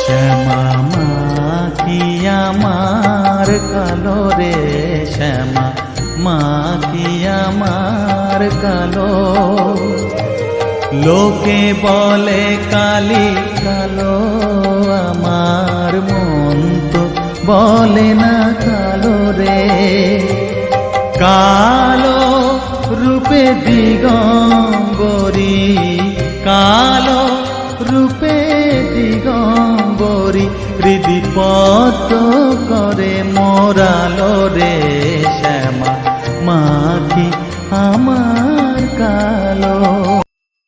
শ্যামা মা কি আমার কালো রে, শ্যামা মা কি আমার কালো। লোকে বলে কালি কালো, আমার মন তো বলে না কালো রে। কালো রূপে দিগম্বরী, কালো রূপে দিগম্বরী, হৃদি পদ্ম